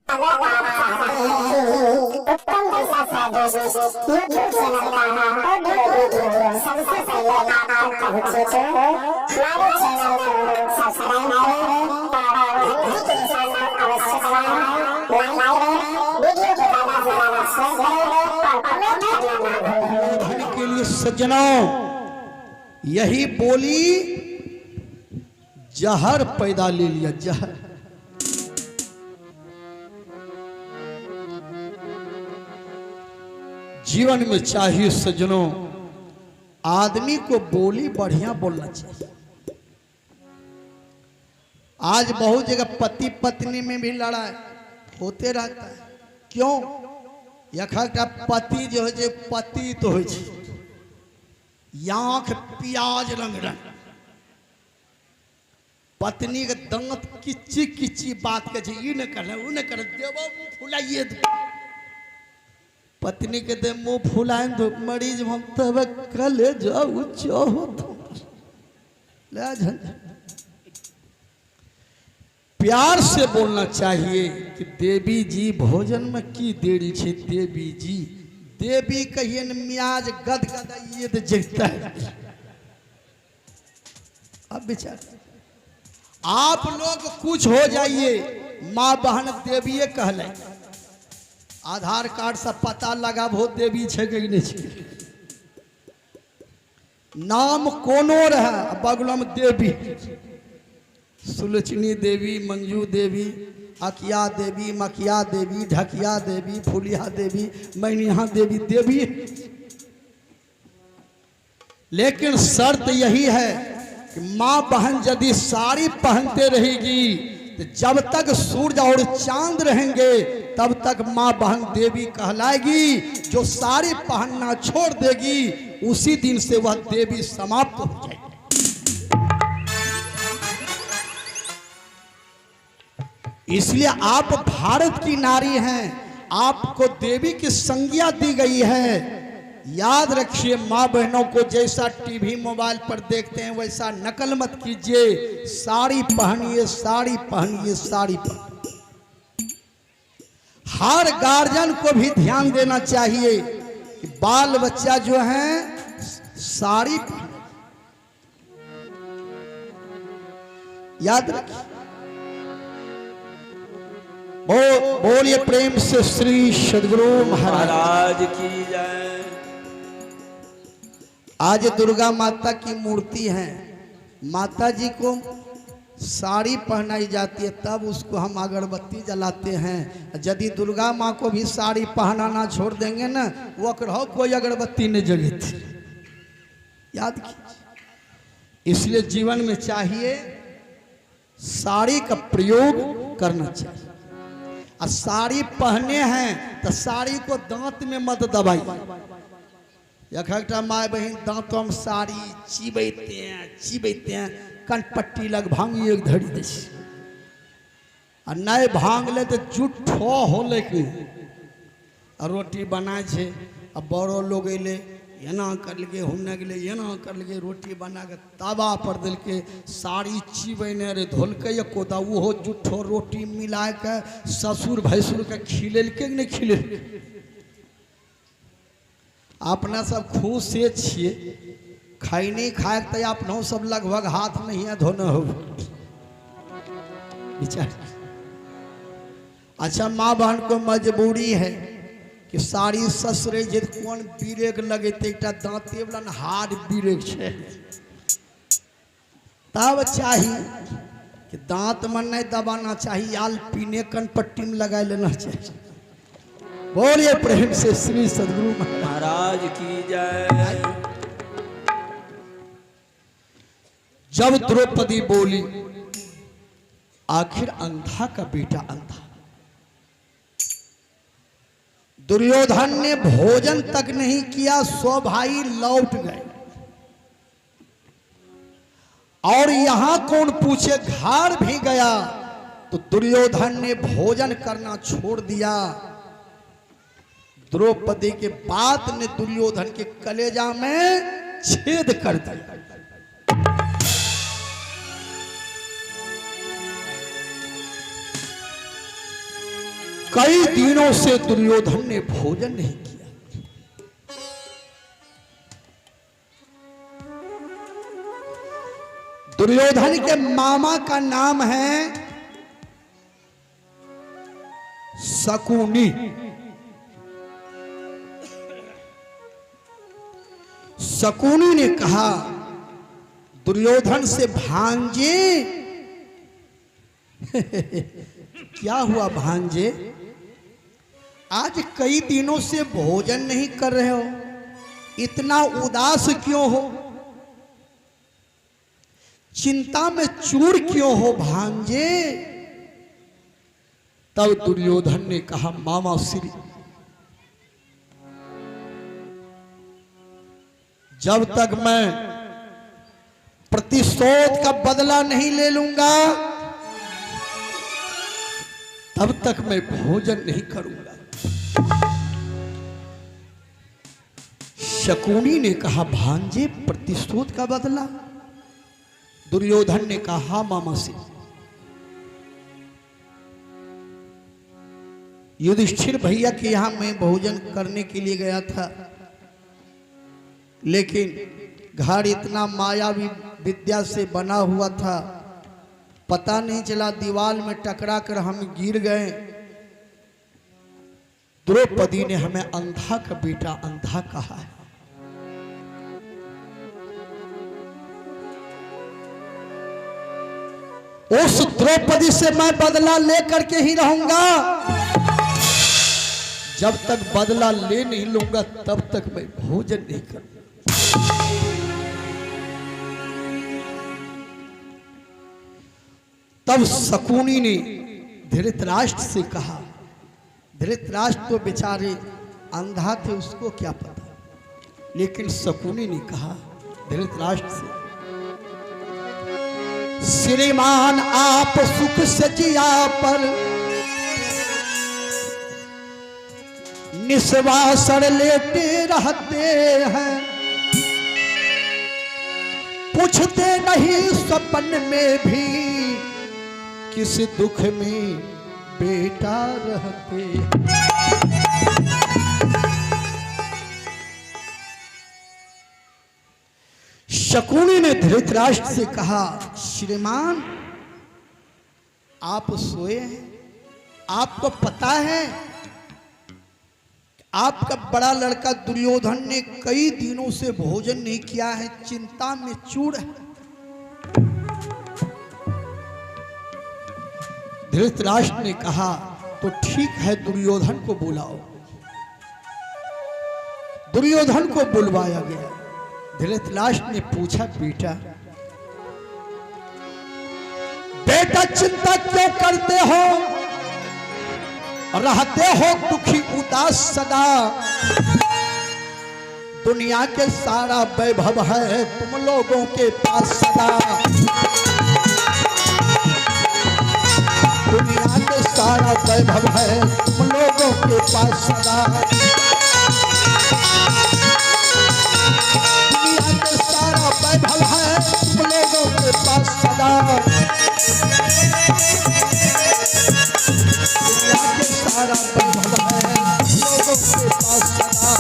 उत्तम दिशा service YouTube channel का audio video सबसे पहले आप तक पहुंचे हमारे चैनल को सब्सक्राइब करें और घंटी के निशान को अवश्य दबाएं। लाइक वीडियो को ज्यादा से ज्यादा शेयर करें और कमेंट करना ना भूलें। धन के लिए सज्जनों यही बोली, जहर पैदा ले लिया, जहर। जीवन में चाहिए सज्जनों, आदमी को बोली बढ़िया बोलना चाहिए। आज बहुत जगह पति पत्नी में भी लड़ाई होते रहता है। क्यों? यखा पति जो है पति तो हो, आंख प्याज रंग रंग, पत्नी के दांत किच्ची किच्ची बात के ये न कर वो न कर, देव मुंह फुलाइए दो। पत्नी के दे मुंह फुलाए तो मरीज हम तब कल जाऊ चाहो ले प्यार से बोलना चाहिए कि देवी जी भोजन में की देरी छे, देवी जी। देवी कहिए न मियाज गद गदाइए तो जगता है। अब बेचार आप लोग कुछ हो जाइए, माँ बहन देवी कहले, आधार कार्ड से पता लगा भो देवी छे कि नहीं छे। नाम कोनो रहे बगल में देवी, सुलोचनी देवी, मंजू देवी, अकिया देवी, मकिया देवी, ढकिया देवी, फुलिया देवी, मैनिया देवी, देवी। लेकिन शर्त यही है कि माँ बहन यदि साड़ी पहनते रहेगी तो जब तक सूरज और चांद रहेंगे तब तक माँ बहन देवी कहलाएगी। जो साड़ी पहनना छोड़ देगी उसी दिन से वह देवी समाप्त हो जाएगी। इसलिए आप भारत की नारी हैं, आपको देवी की संज्ञा दी गई है। याद रखिए, माँ बहनों को जैसा टीवी मोबाइल पर देखते हैं वैसा नकल मत कीजिए। साड़ी पहनिए, साड़ी पहनिए, साड़ी पहनिए। हर गार्जियन को भी ध्यान देना चाहिए कि बाल बच्चा जो है साड़ी पहने। याद रखिए। बोलिए प्रेम से श्री सद्गुरु महाराज की जय। आज दुर्गा माता की मूर्ति है। माता जी को साड़ी पहनाई जाती है, तब उसको हम अगरबत्ती जलाते हैं। यदि दुर्गा माँ को भी साड़ी पहनाना छोड़ देंगे ना, वो कहो कोई अगरबत्ती नहीं जलती। याद कीजिए। इसलिए जीवन में चाहिए साड़ी का प्रयोग करना चाहिए। और साड़ी पहने हैं तो साड़ी को दांत में मत दबाइए। यखा माँ बहन दांतों में साड़ी चिबैते हैं, कनपट्टी लग भांगी एक धड़ी दे, और नहीं भांग ले तो जुठो हो। लेकिन रोटी बनाए छे, अब बड़ो लोग अले एना कर लगे, हुने गए एना कर लगे, रोटी बना के तवा पर दिल के साड़ी चिबैने रे धोलके कोदा वो जुठो रोटी मिला के ससुर भैंसुर के खिलेलके नहीं खिलेलके। अपना सब खुश से छिए, खाई नहीं खाए तो अपना सब लगभग हाथ नहीं है धोने हो विचार। अच्छा, माँ बहन को मजबूरी है कि साड़ी ससुरे जे कौन बीरेक लगे दांते वाला हाथ बीरेक छे, तब चाहिए कि दांत में नहीं दबाना चाहिए, आल पीने कनपट्टी में लगा लेना चाहिए। बोलिए प्रेम से श्री सद्गुरु महाराज की जय। जब द्रौपदी बोली, आखिर अंधा का बेटा अंधा। दुर्योधन ने भोजन तक नहीं किया, सो भाई लौट गए। और यहां कौन पूछे, घर भी गया तो दुर्योधन ने भोजन करना छोड़ दिया। द्रौपदी के बात ने दुर्योधन के कलेजा में छेद कर दिया। कई दिनों से दुर्योधन ने भोजन नहीं किया। दुर्योधन के मामा का नाम है शकुनी। शकुनी ने कहा दुर्योधन से, भांजे क्या हुआ भांजे, आज कई दिनों से भोजन नहीं कर रहे हो, इतना उदास क्यों हो, चिंता में चूर क्यों हो भांजे। तब दुर्योधन ने कहा, मामा श्री, जब तक मैं प्रतिशोध का बदला नहीं ले लूंगा तब तक मैं भोजन नहीं करूंगा। शकुनी ने कहा, भांजे प्रतिशोध का बदला। दुर्योधन ने कहा, हाँ मामा से। युधिष्ठिर भैया के यहां मैं भोजन करने के लिए गया था, लेकिन घर इतना मायावी विद्या से बना हुआ था, पता नहीं चला दीवार में टकरा कर हम गिर गए। द्रौपदी ने हमें अंधा का बेटा अंधा कहा है। उस द्रौपदी से मैं बदला लेकर के ही रहूंगा। जब तक बदला ले नहीं लूंगा तब तक मैं भोजन नहीं करूंगा। तब शकुनी ने धृतराष्ट्र से कहा, धृतराष्ट्र तो बेचारे अंधा थे, उसको क्या पता, लेकिन शकुनी ने कहा धृतराष्ट्र से, श्रीमान आप सुख सजिया पर निस्वासर लेटे रहते हैं, पूछते नहीं सपन में भी किस दुख में बेटा रहते। शकुनी ने धृतराष्ट्र से कहा, श्रीमान आप सोए हैं, आपको पता है आपका बड़ा लड़का दुर्योधन ने कई दिनों से भोजन नहीं किया है, चिंता में चूर है। धृतराष्ट्र ने कहा, तो ठीक है दुर्योधन को बुलाओ। दुर्योधन को बुलवाया गया। धृतराष्ट्र ने पूछा, बेटा बेटा चिंता क्यों करते हो, रहते हो दुखी उदास सदा, दुनिया के सारा वैभव है तुम लोगों के पास सदा, दुनिया के सारा वैभव है तुम लोगों के पास सदा, दुनिया के सारा वैभव है तुम लोगों के पास सदा, दुनिया के सारा वैभव है लोगों के पास सदा।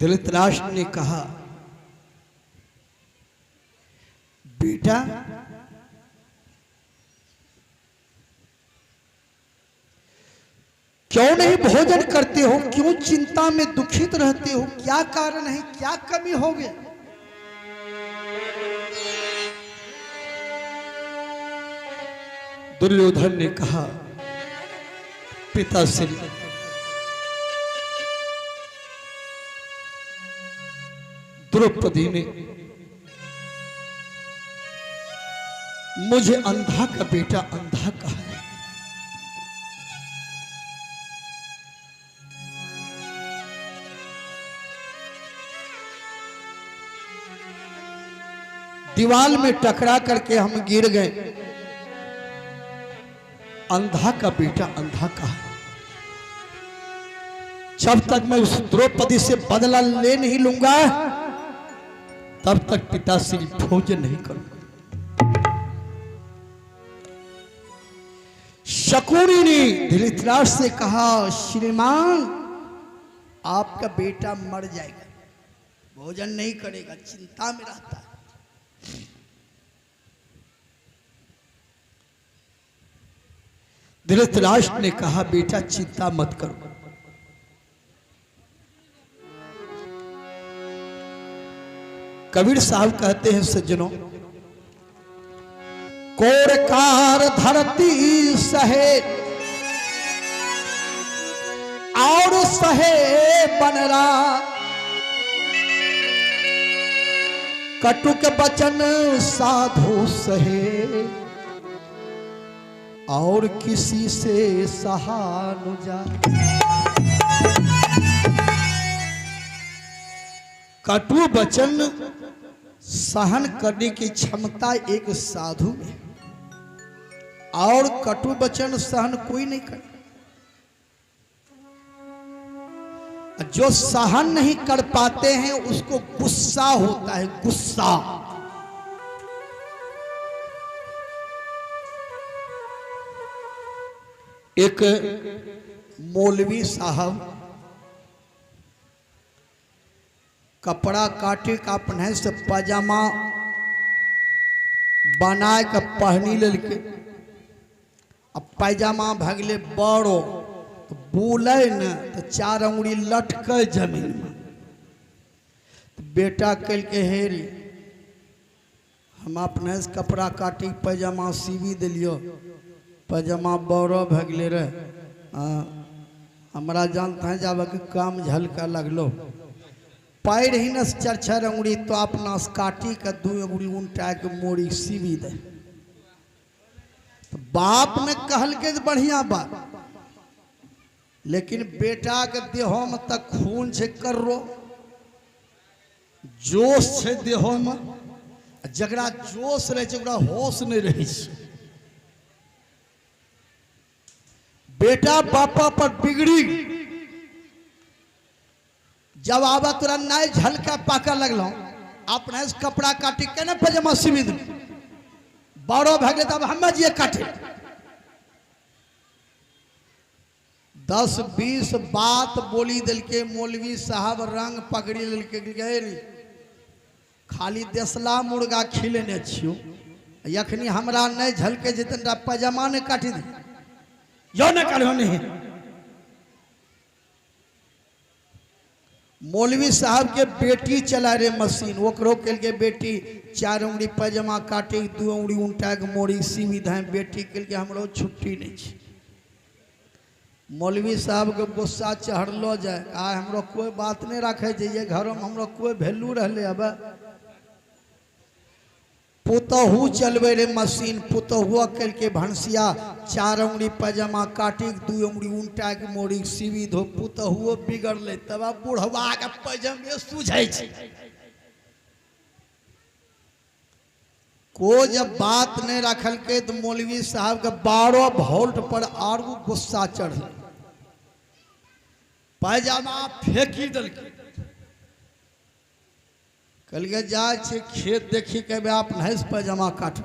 धृतराष्ट्र ने कहा, बेटा क्यों नहीं भोजन करते हो, क्यों चिंता में दुखित रहते हो, क्या कारण है, क्या कमी हो गई। दुर्योधन ने कहा, पिताश्री द्रौपदी ने मुझे अंधा का बेटा अंधा कहा है। दीवार में टकरा करके हम गिर गए। अंधा का बेटा अंधा कहा। जब तक मैं उस द्रौपदी से बदला ले नहीं लूंगा तब तक पिताश्री भोजन नहीं करूंगा। शकुनी ने धृतराष्ट्र से कहा, श्रीमान आपका बेटा मर जाएगा, भोजन नहीं करेगा, चिंता में रहता है। धृतराष्ट्र ने कहा, बेटा चिंता मत करो, कबीर साहब कहते हैं सज्जनों, कोरकार धरती सहे और सहे बनरा, कटुक बचन साधु सहे और किसी से सहा न जाए। कटु वचन सहन करने की क्षमता एक साधु में, और कटु वचन सहन कोई नहीं कर। जो सहन नहीं कर पाते हैं उसको गुस्सा होता है, गुस्सा। एक मौलवी साहब कपड़ा काटे का अपने से पजामा बनाए का पहनी ललके, अब पैजामा भगले बड़ो तो बोले न तो 4 अंगुली लटक जमीन में। तो बेटा कल के हेरी हम अपने से कपड़ा काटी पैजामा सीवी दिलियो, पैजामा बड़ो भगले रहे, हमारा जानते हैं जब काम झलका लगलो, पैर ही न 4 अंगुली तो अपना काटी का 2 अंगुली उल्टा के मोड़ी सीवी दे। तो बाप ने कहल के बढ़िया बात, लेकिन बेटा के देहो में तक खून से कर रो, जोश से देहो में, जगरा जोश रहे होश नहीं रही। बेटा बापा पर बिगड़ी, जब आवा तुरा नाई झलका पाका लगलो, अपने कपड़ा काटी के ना पजामा सीवी दे, बड़ो भगले तब हम जी काटे। 10-20 बात बोली दिल के मौलवी साहब रंग पकड़ी दिल के गए, खाली देसला मुर्गा खिलेने छियो, यखनी हमरा नहीं झलके जितना पजामा ने काटी दी, यो न करो नहीं। मौलवी साहब के बेटी चला रे मशीन, ओकरो के बेटी 4 अंगुली पजामा काटे 2 अंगुली उल्टा के मोड़ी सीवी धाए, बेटी के हमरो छुट्टी नहीं छी। मौलवी साहब के गुस्सा चढ़लो जाए, आ हमरो कोई बात नहीं रखे जाइए, घरों में हमरो कोई वैल्यू रहले। अब पुतहू चलबे रे मशीन, पुतहुआ कल के भंसिया 4 अंगुली पजामा काटी 2 अंगुली उल्टा के मोड़ी सीवी धो, पुतहुओ बिगड़ले, तब बुढ़वा के पजामे सूझे छै। को जब बात नहीं रखल के तो मौलवी साहब के 12 वोल्ट पर और गुस्सा चढ़ल, पजामा फेंकी दल के, कल के जाए छे खेत देखी के आप नहीं पजामा काट।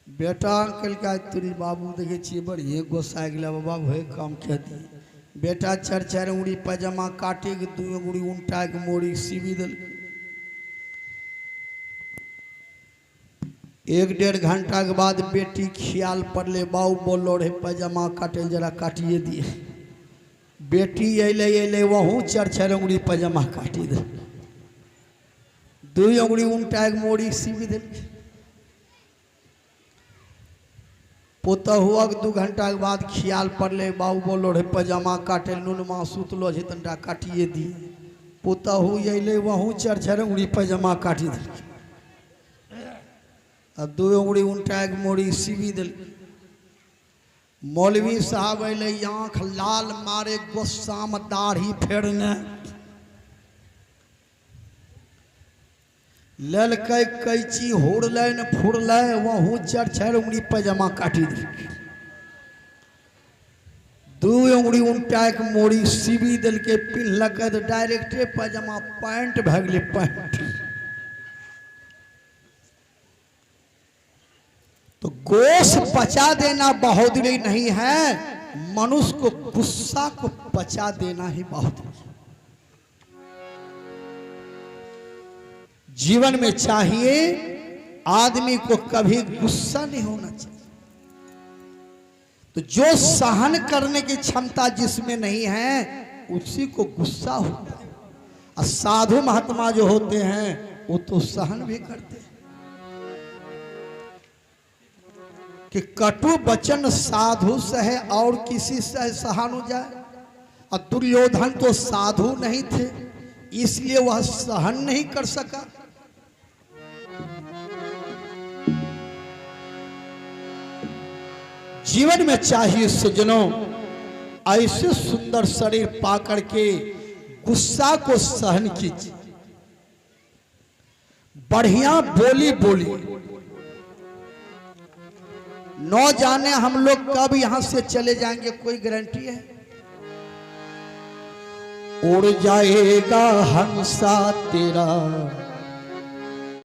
बेटा कल के तुरी बाबू देखे छे बढ़िया गुस्सा गया, बाबा वही काम कह दिए। बेटा 4 अंगुली पजामा काटे के 2 अंगुली उल्टा के मोड़ी सीवी दल। 1-1.5 घंटा के बाद बेटी ख्याल पड़ले, बाबू बोलो रे पजामा काटे जरा काटिए दिए। बेटी अले वहू 4 अंगुली पजामा काटी दे, 2 अंगुली उल्टा के मोड़ी सीवी दे। पोता हुआ 2 घंटा के बाद ख्याल पड़ले, बाबू बोलो रे पजामा काटे नुनमा सुतलो है तनिटा काटिए दी। पोता हु अले वहूँ चरचर उड़ी पजामा काटी दिल, अब 2 उंगली उल्टा के मोड़ी सीवी दिल। मौलवी साहब अले आँख लाल मारे गुस्सा में दाढ़ी फेरने लल कैची होड़ल न फुड़ल वहूँ चरचर उंगली पजामा काटी दी। 2 उंगली उल्टा के मोड़ी सीवी दिल के पिन्हलक तो डायरेक्टे पजामा पैंट भगले पैंट। तो गोश्त पचा देना बहादुरी नहीं है, मनुष्य को गुस्सा को पचा देना ही बहादुरी। जीवन में चाहिए आदमी को कभी गुस्सा नहीं होना चाहिए। तो जो सहन करने की क्षमता जिसमें नहीं है उसी को गुस्सा होता है। और साधु महात्मा जो होते हैं वो तो सहन भी करते हैं कि कटु वचन साधु सहे और किसी से सहन हो जाए। और दुर्योधन तो साधु नहीं थे इसलिए वह सहन नहीं कर सका। जीवन में चाहिए सज्जनों ऐसे सुंदर शरीर पा करके गुस्सा को सहन कीजिए, बढ़िया बोली बोली। न जाने हम लोग कब यहां से चले जाएंगे, कोई गारंटी है? उड़ जाएगा हंसा तेरा